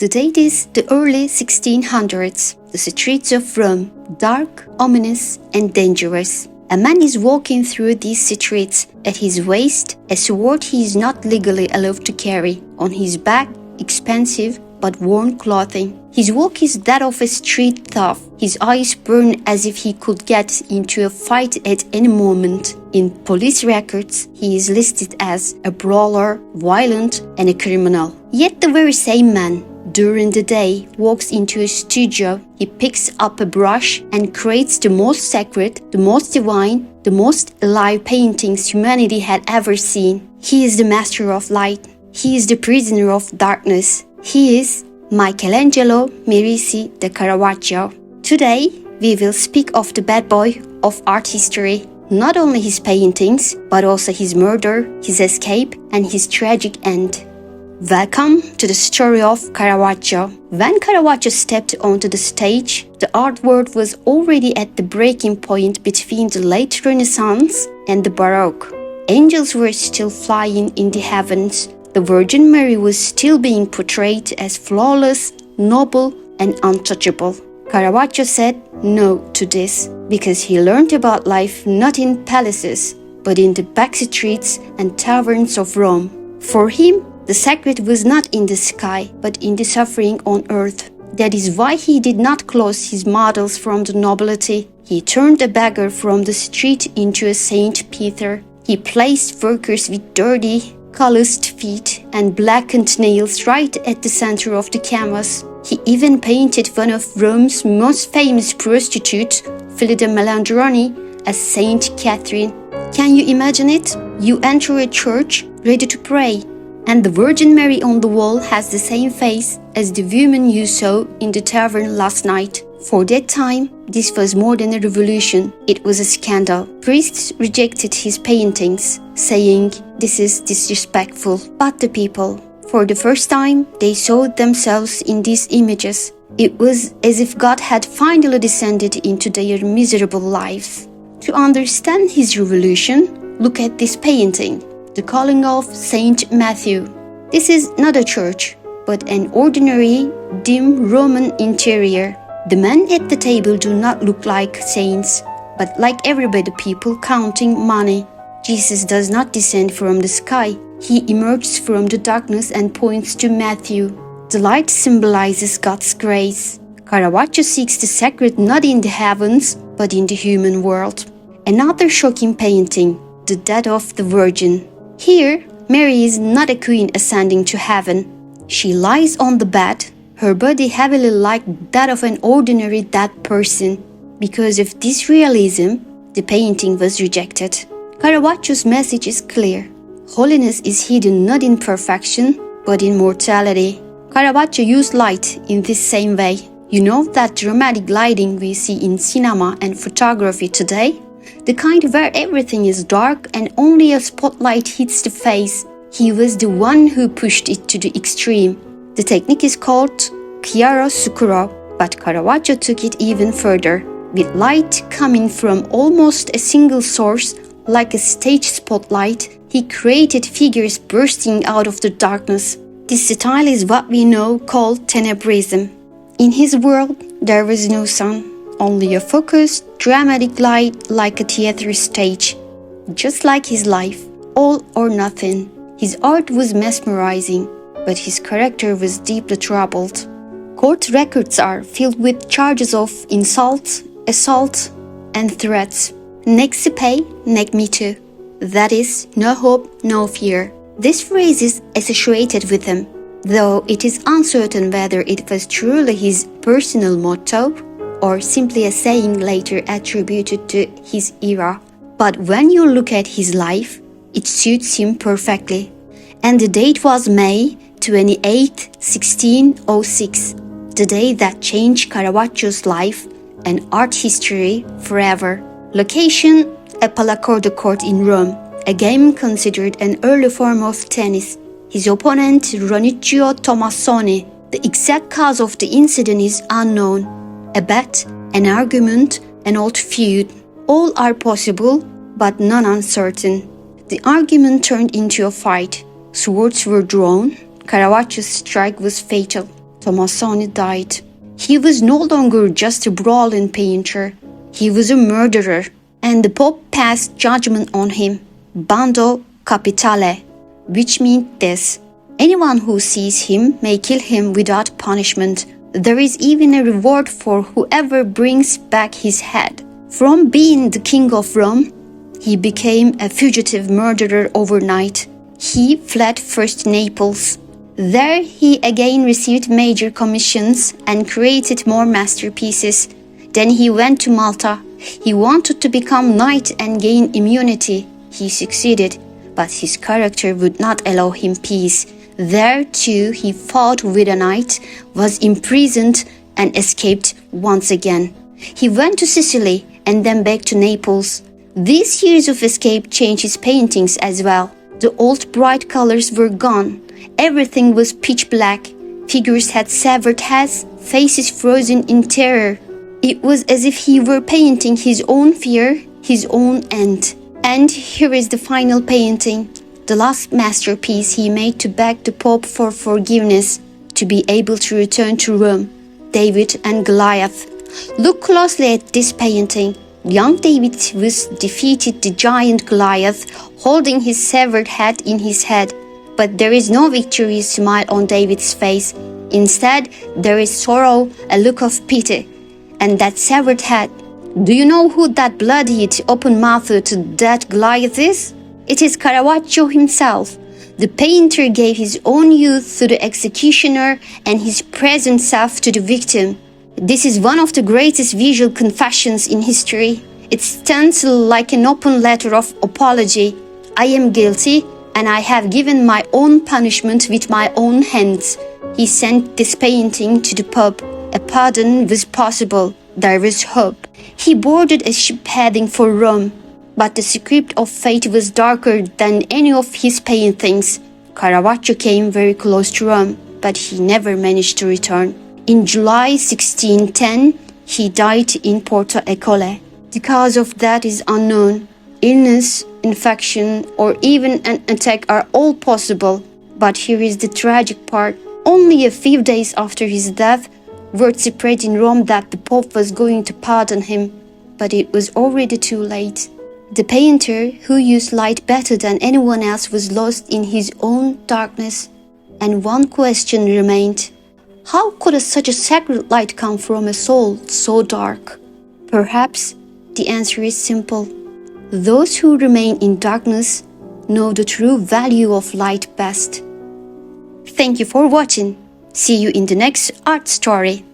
The date is the early 1600s. The streets of Rome, dark, ominous, and dangerous. A man is walking through these streets. At his waist, a sword he is not legally allowed to carry. On his back, expensive but worn clothing. His walk is that of a street thief. His eyes burn as if he could get into a fight at any moment. In police records, he is listed as a brawler, violent, and a criminal. Yet the very same man, during the day, walks into a studio. He picks up a brush and creates the most sacred, the most divine, the most alive paintings humanity had ever seen. He is the master of light. He is the prisoner of darkness. He is Michelangelo Merisi da Caravaggio. Today, we will speak of the bad boy of art history. Not only his paintings, but also his murder, his escape, and his tragic end. Welcome to the story of Caravaggio. When Caravaggio stepped onto the stage, the art world was already at the breaking point between the late Renaissance and the Baroque. Angels were still flying in the heavens. The Virgin Mary was still being portrayed as flawless, noble, and untouchable. Caravaggio said no to this because he learned about life not in palaces, but in the back streets and taverns of Rome. For him, the sacred was not in the sky, but in the suffering on earth. That is why he did not close his models from the nobility. He turned a beggar from the street into a Saint Peter. He placed workers with dirty, calloused feet and blackened nails right at the center of the canvas. He even painted one of Rome's most famous prostitutes, Philida Melandroni, as Saint Catherine. Can you imagine it? You enter a church ready to pray, and the Virgin Mary on the wall has the same face as the woman you saw in the tavern last night. For that time, this was more than a revolution. It was a scandal. Priests rejected his paintings, saying, "This is disrespectful." But the people, for the first time, they saw themselves in these images. It was as if God had finally descended into their miserable lives. To understand his revolution, look at this painting, The Calling of Saint Matthew. This is not a church, but an ordinary, dim Roman interior. The men at the table do not look like saints, but like everyday people counting money. Jesus does not descend from the sky. He emerges from the darkness and points to Matthew. The light symbolizes God's grace. Caravaggio seeks the sacred not in the heavens, but in the human world. Another shocking painting, The Death of the Virgin. Here, Mary is not a queen ascending to heaven. She lies on the bed, her body heavily like that of an ordinary dead person. Because of this realism, the painting was rejected. Caravaggio's message is clear. Holiness is hidden not in perfection, but in mortality. Caravaggio used light in this same way. You know that dramatic lighting we see in cinema and photography today? The kind where everything is dark and only a spotlight hits the face. He was the one who pushed it to the extreme. The technique is called Chiaroscuro, but Caravaggio took it even further. With light coming from almost a single source, like a stage spotlight, he created figures bursting out of the darkness. This style is what we now call Tenebrism. In his world, there was no sun, only a focused, dramatic light like a theater stage. Just like his life, all or nothing. His art was mesmerizing, but his character was deeply troubled. Court records are filled with charges of insult, assault, and threats. Nec se pay, nec mitu. That is, no hope, no fear. This phrase is associated with him, though it is uncertain whether it was truly his personal motto or simply a saying later attributed to his era. But when you look at his life, it suits him perfectly. And the date was May 28, 1606, the day that changed Caravaggio's life and art history forever. Location, a Palacordo court in Rome, a game considered an early form of tennis. His opponent, Ronicio Tomassoni. The exact cause of the incident is unknown. A bet, an argument, an old feud. All are possible, but none uncertain. The argument turned into a fight. Swords were drawn. Caravaggio's strike was fatal. Tommasoni died. He was no longer just a brawling painter. He was a murderer, and the Pope passed judgment on him, bando capitale, which means this: anyone who sees him may kill him without punishment. There is even a reward for whoever brings back his head. From being the king of Rome, he became a fugitive murderer overnight. He fled first to Naples. There he again received major commissions and created more masterpieces. Then he went to Malta. He wanted to become knight and gain immunity. He succeeded, but his character would not allow him peace. There too he fought with a knight, was imprisoned and escaped once again. He went to Sicily and then back to Naples. These years of escape changed his paintings as well. The old bright colors were gone. Everything was pitch black. Figures had severed heads, faces frozen in terror. It was as if he were painting his own fear, his own end. And here is the final painting, the last masterpiece he made to beg the Pope for forgiveness, to be able to return to Rome, David and Goliath. Look closely at this painting. Young David was defeated the giant Goliath, holding his severed head in his head. But there is no victorious smile on David's face. Instead, there is sorrow, a look of pity. And that severed head. Do you know who that bloodied, open-mouthed dead Goliath is? It is Caravaggio himself. The painter gave his own youth to the executioner and his present self to the victim. This is one of the greatest visual confessions in history. It stands like an open letter of apology. I am guilty, and I have given my own punishment with my own hands. He sent this painting to the Pope. A pardon was possible. There was hope. He boarded a ship heading for Rome. But the script of fate was darker than any of his paintings. Caravaggio came very close to Rome, but he never managed to return. In July 1610, he died in Porto Ecole. The cause of death is unknown. Illness, infection, or even an attack are all possible. But here is the tragic part. Only a few days after his death, word spread in Rome that the Pope was going to pardon him. But it was already too late. The painter, who used light better than anyone else, was lost in his own darkness. And one question remained. How could such a sacred light come from a soul so dark? Perhaps the answer is simple. Those who remain in darkness know the true value of light best. Thank you for watching. See you in the next art story.